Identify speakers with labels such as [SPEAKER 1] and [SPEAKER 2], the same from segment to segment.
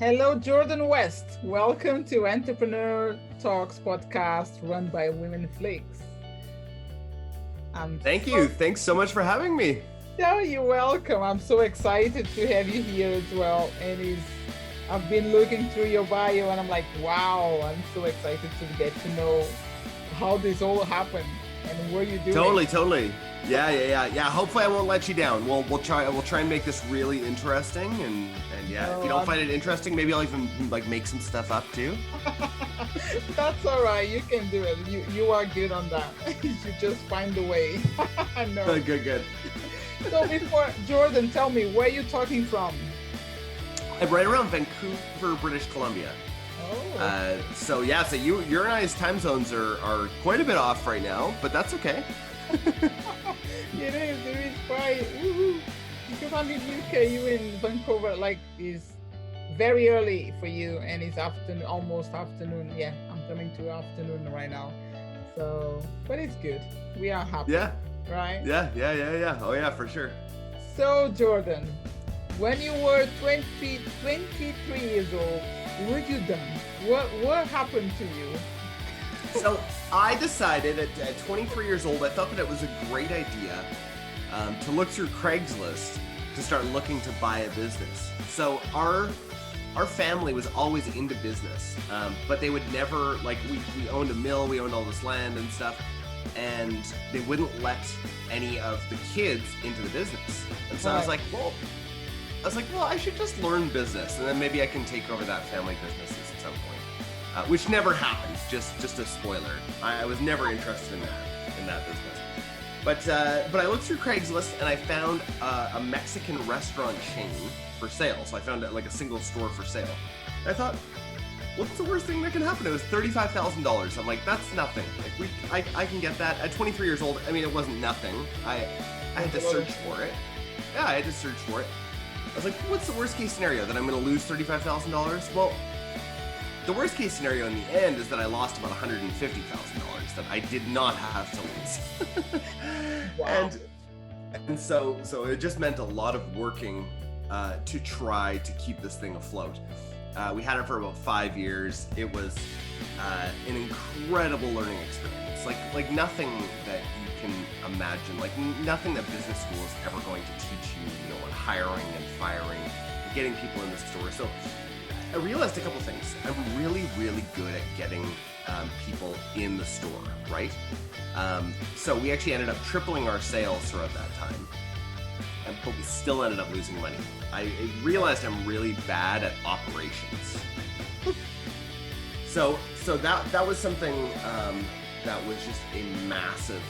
[SPEAKER 1] Hello, Jordan West. Welcome to Entrepreneur Talks podcast run by Women Flakes.
[SPEAKER 2] Thank you. Thanks so much for having me.
[SPEAKER 1] Oh, you're welcome. I'm so excited to have you here as well. I've been looking through your bio and I'm like, wow, I'm so excited to get to know how this all happened and what you do.
[SPEAKER 2] Totally. Yeah. Hopefully I won't let you down. We'll try and make this really interesting and if you don't find it interesting, maybe I'll even make some stuff up too.
[SPEAKER 1] That's all right. You can do it. You are good on that. You just find a way. No.
[SPEAKER 2] Good.
[SPEAKER 1] So before, Jordan, tell me, where are you talking from?
[SPEAKER 2] I'm right around Vancouver, British Columbia.
[SPEAKER 1] Oh.
[SPEAKER 2] So your and I's time zones are quite a bit off right now, but that's okay.
[SPEAKER 1] It is quite, woo-hoo. Because I'm in UK, you in Vancouver, is very early for you, and it's almost afternoon. Yeah, I'm coming to afternoon right now. So, but it's good. We are happy.
[SPEAKER 2] Yeah.
[SPEAKER 1] Right?
[SPEAKER 2] Yeah. Oh yeah, for sure.
[SPEAKER 1] So Jordan, when you were 23 years old, what had you done? What happened to you?
[SPEAKER 2] So I decided at 23 years old, I thought that it was a great idea to look through Craigslist to start looking to buy a business. So our family was always into business, but they would never, we owned a mill, we owned all this land and stuff, and they wouldn't let any of the kids into the business. And so I was like, well, I should just learn business, and then maybe I can take over that family business at some point, which never happened. Just a spoiler. I was never interested in that business. But I looked through Craigslist and I found a Mexican restaurant chain for sale. So I found a single store for sale. And I thought, what's the worst thing that can happen? It was $35,000. I'm like, that's nothing. I can get that at 23 years old. I mean, it wasn't nothing. I had to search for it. Yeah, I had to search for it. I was like, what's the worst case scenario? That I'm going to lose $35,000? Well, the worst case scenario in the end is that I lost about $150,000 that I did not have to lose.
[SPEAKER 1] Wow.
[SPEAKER 2] And so it just meant a lot of working to try to keep this thing afloat. We had it for about 5 years. It was an incredible learning experience, like nothing that you can imagine, like nothing that business school is ever going to teach you, on hiring and firing, and getting people in the store. So I realized a couple things. I'm really, really good at getting people in the store, right? So we actually ended up tripling our sales throughout that time, but we still ended up losing money. I realized I'm really bad at operations. So that was something that was just a massive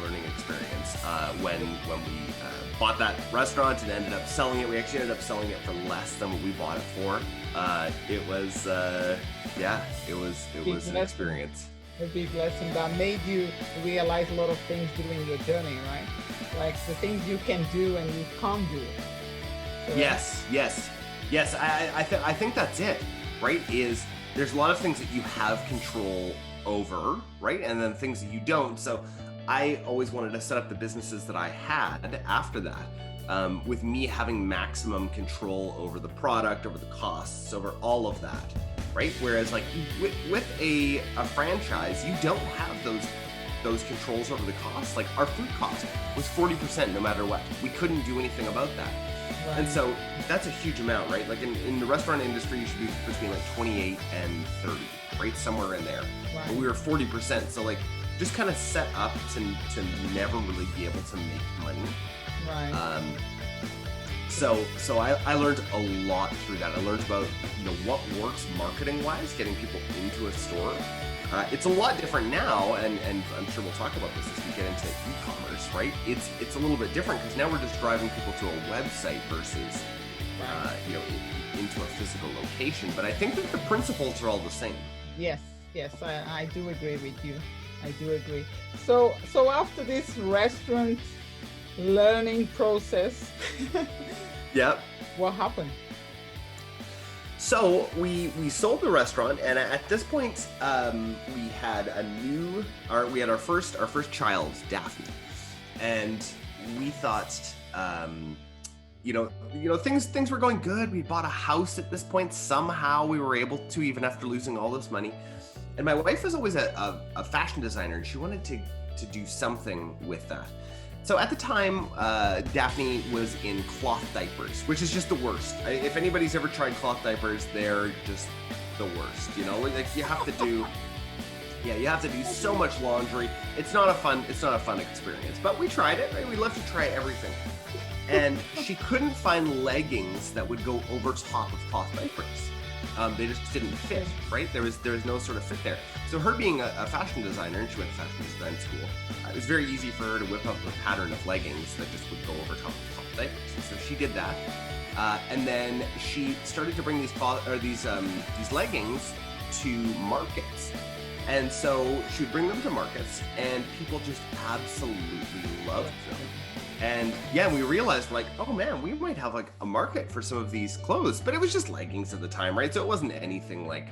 [SPEAKER 2] learning experience when we bought that restaurant and ended up selling it. We actually ended up selling it for less than what we bought it for. It was an experience.
[SPEAKER 1] A big lesson that made you realize a lot of things during your journey, right? Like the things you can do and you can't do. So,
[SPEAKER 2] Yes. I think that's it, right? Is there's a lot of things that you have control over, right? And then things that you don't. So I always wanted to set up the businesses that I had after that, with me having maximum control over the product, over the costs, over all of that, right? Whereas with a franchise, you don't have those controls over the costs. Like our food cost was 40% no matter what. We couldn't do anything about that.
[SPEAKER 1] Right.
[SPEAKER 2] And so that's a huge amount, right? Like in the restaurant industry, you should be between 28 and 30, right? Somewhere in there.
[SPEAKER 1] Right.
[SPEAKER 2] But we were 40%. So just kind of set up to never really be able to make money.
[SPEAKER 1] Right.
[SPEAKER 2] So I learned a lot through that. I learned about what works marketing wise, getting people into a store. It's a lot different now, and I'm sure we'll talk about this as we get into e-commerce, right? It's a little bit different because now we're just driving people to a website versus into a physical location. But I think that the principles are all the same.
[SPEAKER 1] Yes, I do agree with you. I do agree. So after this restaurant learning process,
[SPEAKER 2] Yep.
[SPEAKER 1] What happened?
[SPEAKER 2] So we sold the restaurant, and at this point, we had our first child, Daphne, and we thought things were going good. We bought a house at this point. Somehow we were able to, even after losing all this money. And my wife was always a fashion designer, and she wanted to do something with that. So at the time, Daphne was in cloth diapers, which is just the worst. If anybody's ever tried cloth diapers, they're just the worst. Like you have to do, you have to do so much laundry. It's not a fun experience. But we tried it. Right? We love to try everything. And she couldn't find leggings that would go over top of cloth diapers. They just didn't fit, right? There was no sort of fit there. So her being a fashion designer, and she went to fashion design school, it was very easy for her to whip up a pattern of leggings that just would go over top of cloth diapers. And so she did that, and then she started to bring these leggings to markets. And so she would bring them to markets, and people just absolutely loved them. And we realized, like, oh man, we might have like a market for some of these clothes, but it was just leggings at the time, right? So it wasn't anything like,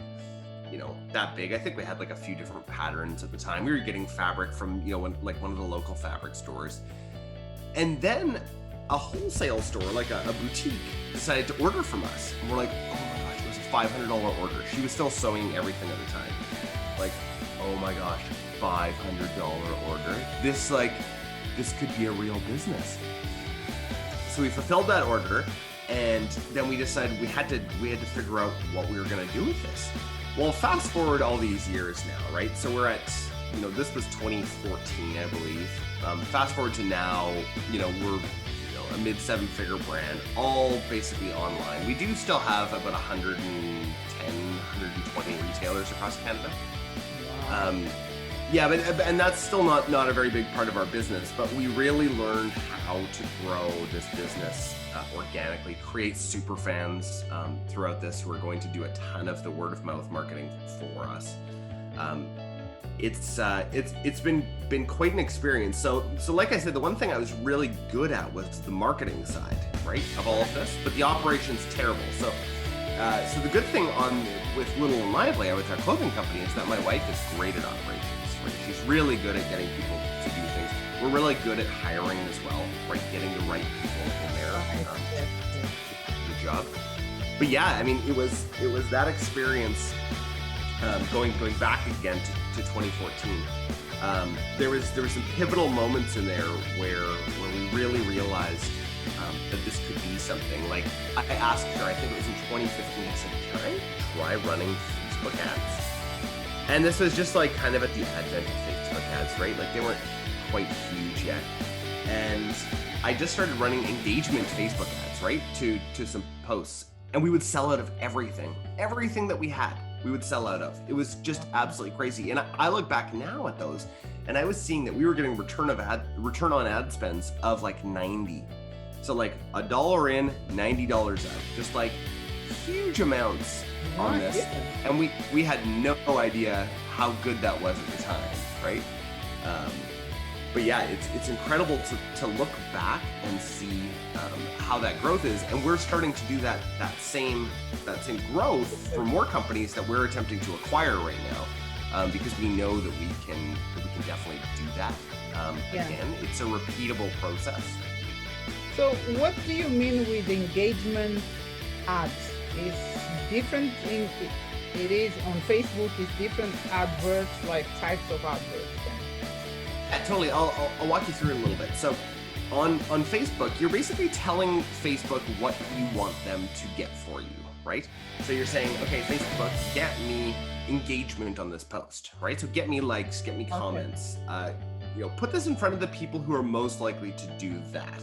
[SPEAKER 2] that big. I think we had like a few different patterns at the time. We were getting fabric from, one of the local fabric stores. And then a wholesale store, like a boutique, decided to order from us. And we're like, oh my gosh, it was a $500 order. She was still sewing everything at the time. Like, oh my gosh, $500 order. This could be a real business. So we fulfilled that order, and then we decided we had to figure out what we were going to do with this. Well, fast forward all these years now, right? So we're at, this was 2014, I believe. Fast forward to now, we're a mid-7-figure brand, all basically online. We do still have about 110, 120 retailers across Canada. Wow. And that's still not a very big part of our business, but we really learned how to grow this business organically, create super fans throughout this who are going to do a ton of the word of mouth marketing for us. It's been quite an experience. So like I said, the one thing I was really good at was the marketing side, right, of all of this, but the operation's terrible. So the good thing with Little and Lively, with our clothing company, is that my wife is great at operations. Right? She's really good at getting people to do things. We're really good at hiring as well, right? Getting the right people in there to do the job. But it was that experience going back again to 2014. There was some pivotal moments in there where we really realized that this could be something. Like, I asked her, I think it was in 2015, I said, can I try running Facebook ads? And this was just like kind of at the advent of Facebook ads, right? Like, they weren't quite huge yet. And I just started running engagement Facebook ads, right? To some posts. And we would sell out of everything that we had, we would sell out of. It was just absolutely crazy. And I look back now at those, and I was seeing that we were getting return on ad spends of like 90. So like $1 in, $90 out, just like huge amounts on this. And we had no idea how good that was at the time, right? But it's incredible to look back and see how that growth is, and we're starting to do that same growth for more companies that we're attempting to acquire right now, because we know that we can definitely do that. Again, it's a repeatable process.
[SPEAKER 1] So what do you mean with engagement ads? It's different it is on Facebook, it's different adverts, like types of adverts.
[SPEAKER 2] Yeah, totally. I'll walk you through it a little bit. So on Facebook, you're basically telling Facebook what you want them to get for you, right? So you're saying, okay, Facebook, get me engagement on this post, right? So get me likes, get me comments, put this in front of the people who are most likely to do that.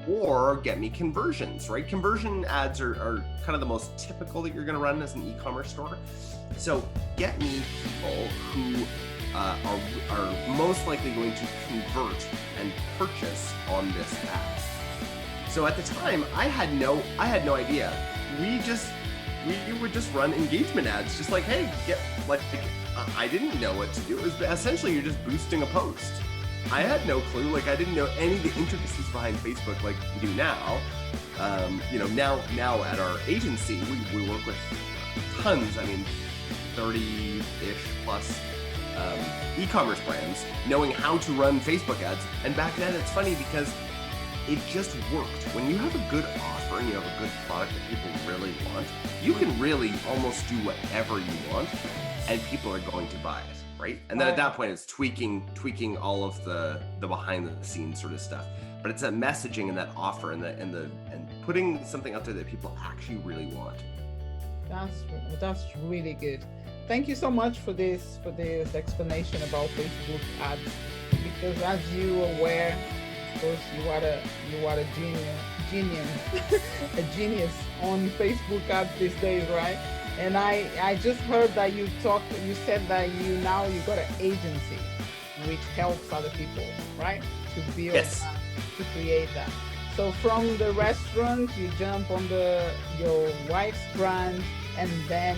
[SPEAKER 2] Or get me conversions, right? Conversion ads are kind of the most typical that you're going to run as an e-commerce store. So get me people who are most likely going to convert and purchase on this ad. So at the time, I had no idea. We would just run engagement ads, just like, hey, I didn't know what to do. It was essentially you're just boosting a post. I had no clue. Like, I didn't know any of the intricacies behind Facebook like we do now. Now at our agency, we work with tons, 30-ish plus e-commerce brands, knowing how to run Facebook ads. And back then, it's funny because it just worked. When you have a good offer and you have a good product that people really want, you can really almost do whatever you want, and people are going to buy it, right? And then at that point, it's tweaking all of the behind the scenes sort of stuff. But it's that messaging and that offer and putting something out there that people actually really want.
[SPEAKER 1] That's really good. Thank you so much for this explanation about Facebook ads. Because as you are aware, of course, you are a genius on Facebook ads these days, right? And I just heard that you said that you got an agency which helps other people, right? To build to create that. So from the restaurant, you jump on your wife's brand, and then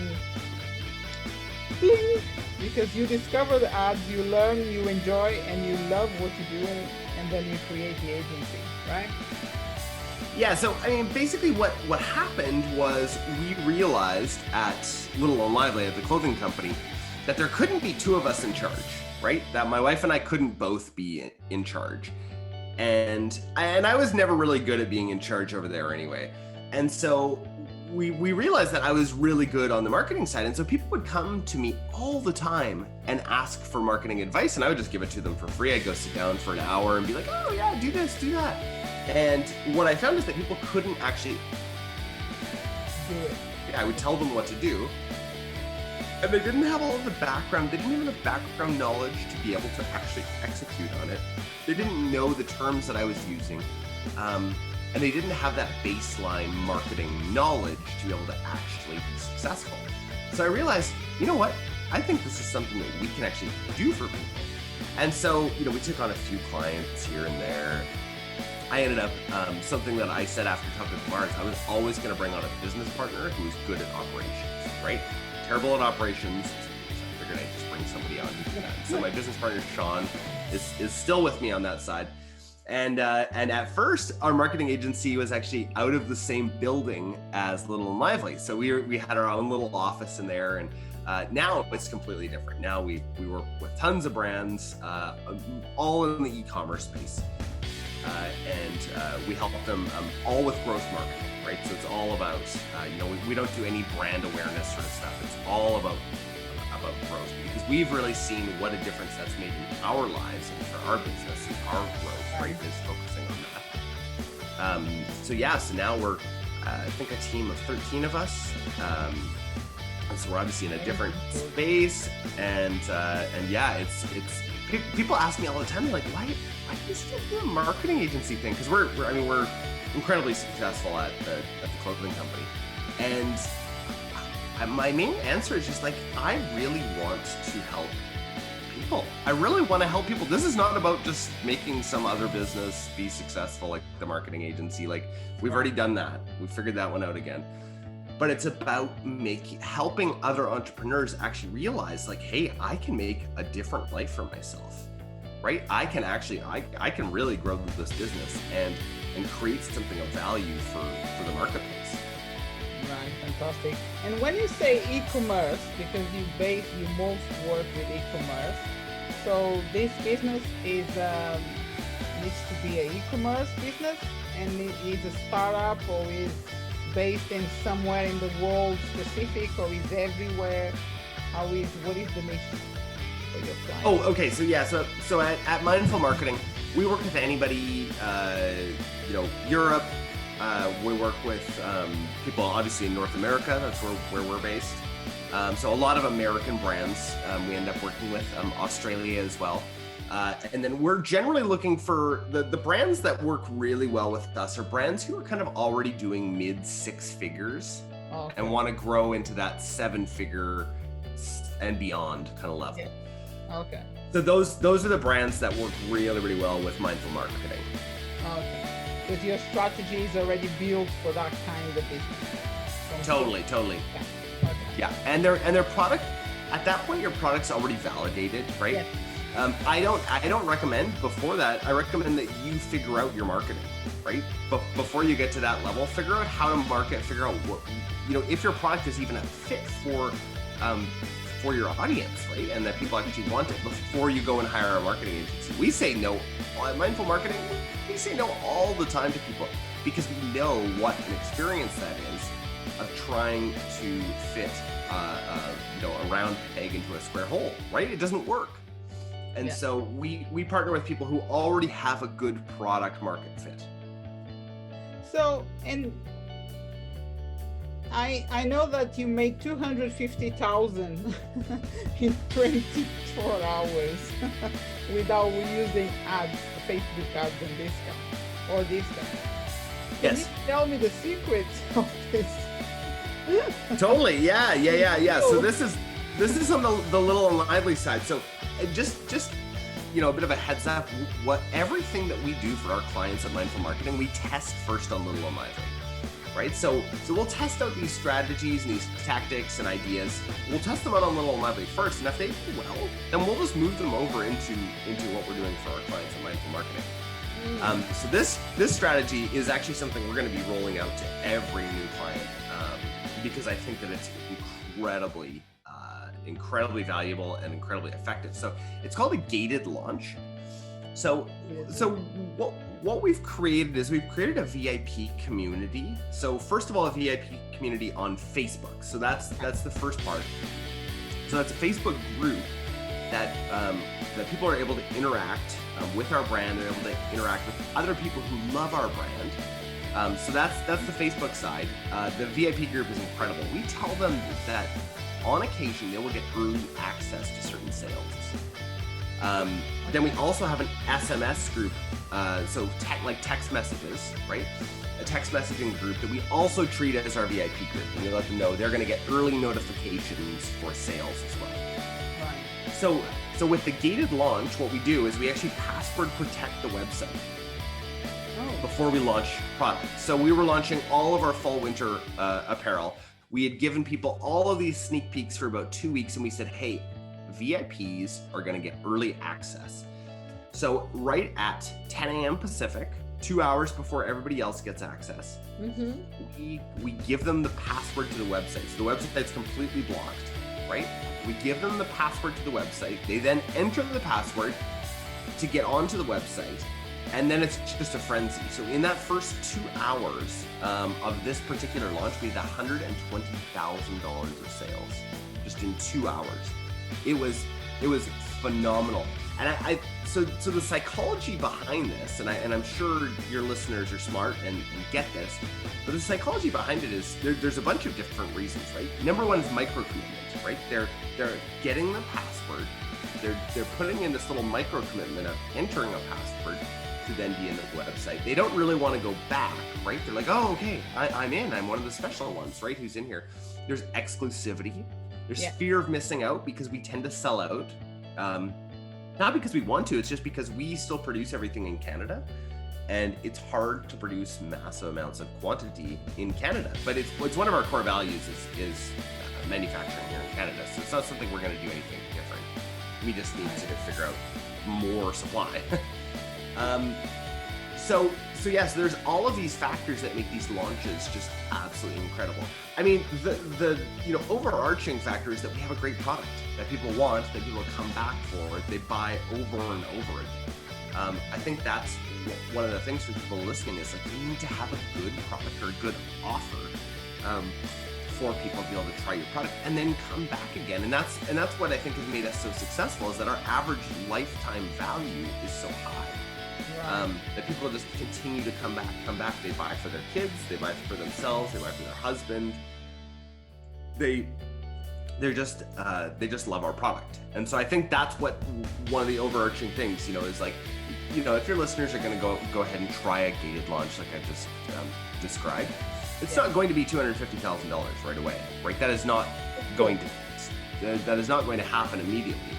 [SPEAKER 1] bling, because you discover the ads, you learn, you enjoy, and you love what you're doing, and then you create the agency, right?
[SPEAKER 2] Yeah, so I mean, basically what happened was we realized at Little and Lively, at the clothing company, that there couldn't be two of us in charge, right? That my wife and I couldn't both be in charge. And I was never really good at being in charge over there anyway. And so we realized that I was really good on the marketing side. And so people would come to me all the time and ask for marketing advice, and I would just give it to them for free. I'd go sit down for an hour and be like, oh yeah, do this, do that. And what I found is that people couldn't actually
[SPEAKER 1] do it.
[SPEAKER 2] I would tell them what to do, and they didn't have all of the background. They didn't even have background knowledge to be able to actually execute on it. They didn't know the terms that I was using. And they didn't have that baseline marketing knowledge to be able to actually be successful. So I realized, you know what? I think this is something that we can actually do for people. And so, we took on a few clients here and there. I ended up, something that I said after talking to Mars, I was always going to bring on a business partner who was good at operations, right? Terrible at operations. So I figured I'd just bring somebody on who did that. So my business partner, Sean, is still with me on that side. And at first, our marketing agency was actually out of the same building as Little and Lively. So we had our own little office in there, and now it's completely different. Now we work with tons of brands, all in the e-commerce space, and we help them all with growth marketing, right? So it's all about we don't do any brand awareness sort of stuff. It's all about growth, because we've really seen what a difference that's made in our lives and for our business and our growth. Right, is focusing on that. So now we're, I think, a team of 13 of us. And so we're obviously in a different space, and yeah, it's people ask me all the time, they're like, why do you still do a marketing agency thing? Because we're incredibly successful at the clothing company, and my main answer is just like, I really want to help people. I really want to help people. This is not about just making some other business be successful, like the marketing agency. Like, we've already done that. We figured that one out again. But it's about helping other entrepreneurs actually realize, like, hey, I can make a different life for myself, right? I can really grow this business and create something of value for the marketplace.
[SPEAKER 1] Right, fantastic. And when you say e-commerce, because you most work with e-commerce, so this business needs to be an e-commerce business, and it is a startup, or is based in somewhere in the world specific, or is everywhere? What is the mission for your client?
[SPEAKER 2] Oh, okay. So yeah, so at Mindful Marketing, we work with anybody, Europe. We work with people obviously in North America. That's where we're based. So a lot of American brands we end up working with, Australia as well. And then we're generally looking for the brands that work really well with us are brands who are kind of already doing mid 6 figures and want to grow into that 7-figure and beyond kind of level.
[SPEAKER 1] Yeah. Okay.
[SPEAKER 2] So those are the brands that work really, really well with Mindful Marketing.
[SPEAKER 1] Okay. Because your strategy is already built for that kind of business.
[SPEAKER 2] Totally.
[SPEAKER 1] Yeah. Okay.
[SPEAKER 2] Yeah, and their product, at that point, your product's already validated, right?
[SPEAKER 1] Yes.
[SPEAKER 2] I don't recommend before that. I recommend that you figure out your marketing, right? But before you get to that level, figure out how to market. Figure out what if your product is even a fit for for your audience, right? And that people actually want it before you go and hire a marketing agency. We say no at Mindful Marketing. We say no all the time to people because we know what an experience that is of trying to fit a round peg into a square hole, right? It doesn't work. And so we partner with people who already have a good product market fit.
[SPEAKER 1] So, and I know that you make 250,000 in 24 hours without using ads, Facebook ads and discount. Can you tell me the secrets of this?
[SPEAKER 2] Totally, yeah. So this is on the little and lively side. So just a bit of a heads up. What everything that we do for our clients at Mindful Marketing, we test first on Little and Lively, right? So we'll test out these strategies and these tactics and ideas. We'll test them out on Little and Lively first, and if they do well, then we'll just move them over into what we're doing for our clients at Mindful Marketing. So this strategy is actually something we're going to be rolling out to every new client because I think that it's incredibly valuable and incredibly effective. So it's called a gated launch. So what we've created is we've created a VIP community. So first of all, a VIP community on Facebook. So that's the first part. So that's a Facebook group that people are able to interact with our brand. They're able to interact with other people who love our brand. So that's the Facebook side. The VIP group is incredible. We tell them that on occasion they will get early access to certain sales. Then we also have an SMS group, so text messages, right? A text messaging group that we also treat as our VIP group, and we let them know they're going to get early notifications for sales as well. Right. So with the gated launch, what we do is we actually password protect the website before we launch product. So we were launching all of our fall winter apparel. We had given people all of these sneak peeks for about 2 weeks, and we said, hey, VIPs are going to get early access. So right at 10 a.m. Pacific, 2 hours before everybody else gets access, we give them the password to the website. So the website's completely blocked, right? We give them the password to the website. They then enter the password to get onto the website, and then it's just a frenzy. So in that first 2 hours of this particular launch, we had $120,000 of sales just in 2 hours. It was phenomenal. And so the psychology behind this, and I'm sure your listeners are smart and get this, but the psychology behind it is there's a bunch of different reasons, right? Number one is micro commitment, right? They're getting the password, they're putting in this little micro commitment of entering a password to then be in the website. They don't really want to go back, right? They're like, oh, okay, I'm in. I'm one of the special ones, right? Who's in here? There's exclusivity. There's fear of missing out because we tend to sell out. Not because we want to, it's just because we still produce everything in Canada, and it's hard to produce massive amounts of quantity in Canada. But it's one of our core values is manufacturing here in Canada. So it's not something we're going to do anything different. We just need to figure out more supply. So yes, there's all of these factors that make these launches just absolutely incredible. I mean, the overarching factor is that we have a great product that people want, that people come back for, they buy over and over again. I think that's one of the things for people listening is like you need to have a good product or a good offer for people to be able to try your product and then come back again. And that's what I think has made us so successful is that our average lifetime value is so high. That people just continue to come back. They buy for their kids, they buy for themselves, they buy for their husband. They just love our product. And so I think that's what one of the overarching things, is like, if your listeners are going to go ahead and try a gated launch like I just described, it's not going to be $250,000 right away, right? That is not going to happen immediately.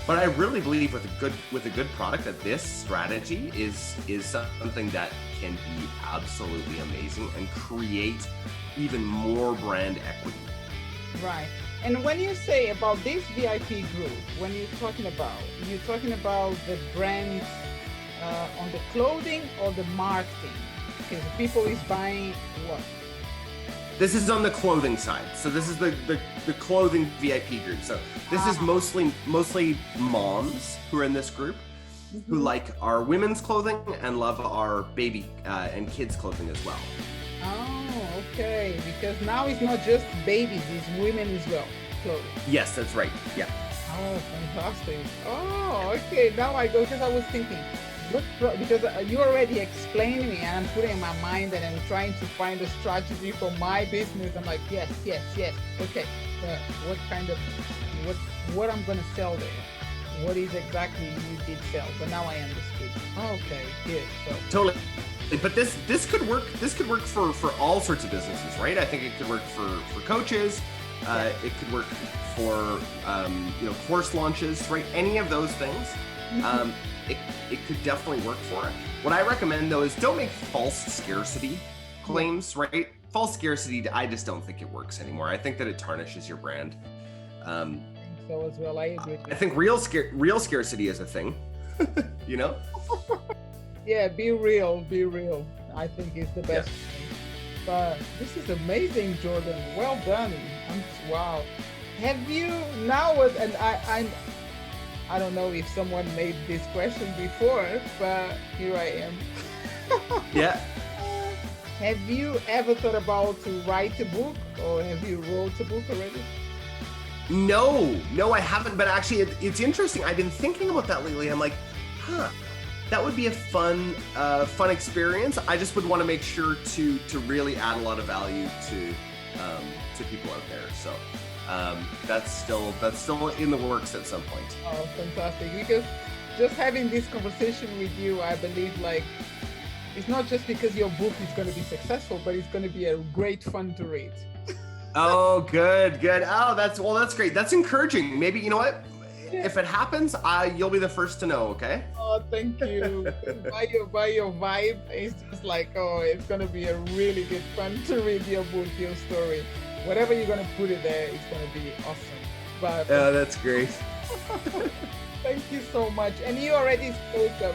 [SPEAKER 2] But I really believe with a good product that this strategy is something that can be absolutely amazing and create even more brand equity.
[SPEAKER 1] Right. And when you say about this VIP group, when you're talking about the brand on the clothing or the marketing, because people is buying what?
[SPEAKER 2] This is on the clothing side. So this is the clothing VIP group. So this is mostly moms who are in this group, who like our women's clothing and love our baby and kids clothing as well.
[SPEAKER 1] Oh, okay. Because now it's not just babies, it's women as well, clothing.
[SPEAKER 2] Yes, that's right. Yeah.
[SPEAKER 1] Oh, fantastic. Oh, okay. Now I go, because I was thinking, because you already explained me, and I'm putting in my mind and I'm trying to find a strategy for my business. I'm like, yes. Okay. What kind of, what I'm going to sell there? What is exactly you did sell? But now I understood. Okay, good. So
[SPEAKER 2] Totally. But this could work. This could work for all sorts of businesses, right? I think it could work for coaches. It could work for course launches, right? Any of those things. It could definitely work for it. What I recommend though is don't make false scarcity claims, right? False scarcity, I just don't think it works anymore. I think that it tarnishes your brand.
[SPEAKER 1] I think so as well. I agree.
[SPEAKER 2] I think real scarcity is a thing, you know?
[SPEAKER 1] Yeah, be real. I think is the best thing. But this is amazing, Jordan. Well done. Wow. Have you now? And I don't know if someone made this question before, but here I am.
[SPEAKER 2] Yeah.
[SPEAKER 1] Have you ever thought about to write a book, or have you wrote a book already?
[SPEAKER 2] No, I haven't. But actually, it's interesting. I've been thinking about that lately. I'm like, that would be a fun experience. I just would want to make sure to really add a lot of value to people out there. So that's still in the works at some point.
[SPEAKER 1] Oh, fantastic! Because just having this conversation with you, I believe it's not just because your book is going to be successful, but it's going to be a great fun to read.
[SPEAKER 2] Oh, good. Oh, that's great. That's encouraging. Maybe, you know what? Yeah. If it happens, you'll be the first to know, okay?
[SPEAKER 1] Oh, thank you. by your vibe, it's just like, it's going to be a really good fun to read your book, your story. Whatever you're going to put it there, it's going to be awesome. But
[SPEAKER 2] that's great.
[SPEAKER 1] Thank you so much. And you already spoke of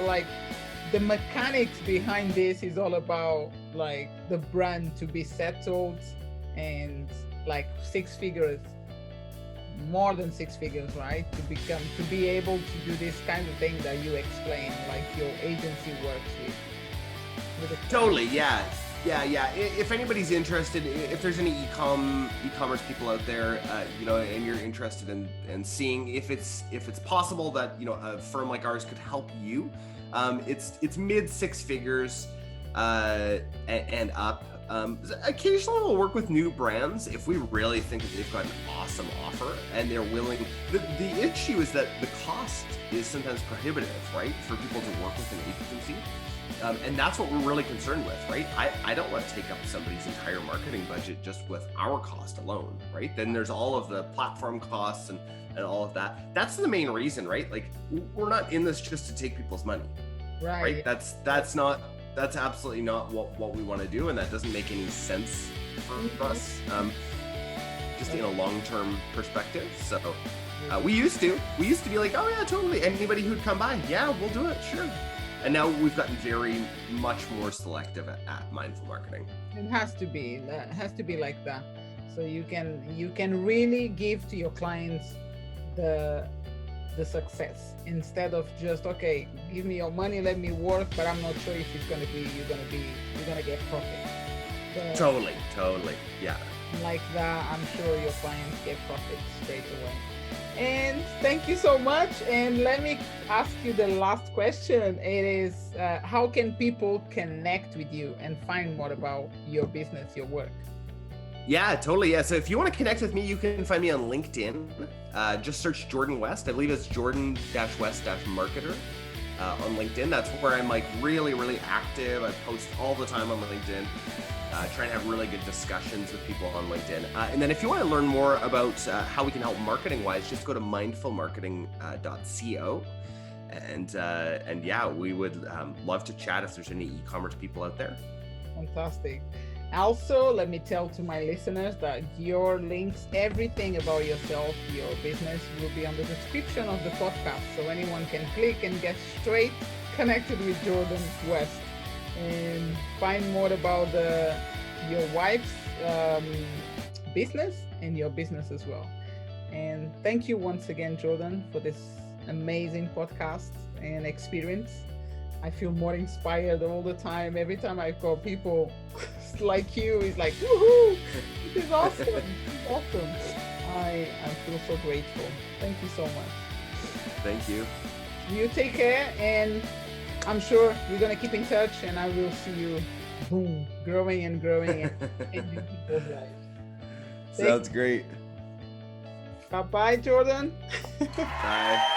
[SPEAKER 1] the mechanics behind this is all about the brand to be settled and 6 figures, more than 6 figures, right? To be able to do this kind of thing that you explain, your agency works with
[SPEAKER 2] Totally, yeah. If anybody's interested, if there's any e-commerce people out there, and you're interested in seeing if it's possible that a firm like ours could help you, it's mid 6 figures and up. Occasionally we'll work with new brands if we really think that they've got an awesome offer and they're willing. The issue is that the cost is sometimes prohibitive, right, for people to work with an agency. And that's what we're really concerned with, right? I don't want to take up somebody's entire marketing budget just with our cost alone, right? Then there's all of the platform costs and all of that. That's the main reason, right? We're not in this just to take people's money, right? That's absolutely not what we want to do, and that doesn't make any sense for us, just in a long-term perspective. So we used to be like, oh yeah, totally, anybody who'd come by, yeah, we'll do it, sure. And now we've gotten very much more selective at Mindful Marketing.
[SPEAKER 1] It has to be like that, so you can really give to your clients the success, instead of just, okay, give me your money, let me work, but I'm not sure if it's going to be you're going to get profit.
[SPEAKER 2] Totally, yeah.
[SPEAKER 1] Like that, I'm sure your clients get profit straight away. And thank you so much. And let me ask you the last question. It is, how can people connect with you and find more about your business, your work?
[SPEAKER 2] Yeah, totally. Yeah. So if you want to connect with me, you can find me on LinkedIn. Just search Jordan West. I believe it's Jordan-West-Marketer on LinkedIn. That's where I'm really, really active. I post all the time on LinkedIn. Try and have really good discussions with people on LinkedIn. And then if you want to learn more about how we can help marketing-wise, just go to mindfulmarketing.co. And yeah, we would love to chat if there's any e-commerce people out there.
[SPEAKER 1] Fantastic. Also, let me tell to my listeners that your links, everything about yourself, your business, will be on the description of the podcast. So anyone can click and get straight connected with Jordan West and find more about your wife's um, business and your business as well. And thank you once again, Jordan, for this amazing podcast and experience. I feel more inspired all the time. Every time I call people like you, it's like, woohoo, this is awesome. This is awesome. I feel so grateful. Thank you so much.
[SPEAKER 2] Thank you.
[SPEAKER 1] You take care, and I'm sure we're going to keep in touch, and I will see you, boom, growing and growing and changing people's lives.
[SPEAKER 2] Sounds great.
[SPEAKER 1] Bye-bye, Jordan.
[SPEAKER 2] Bye.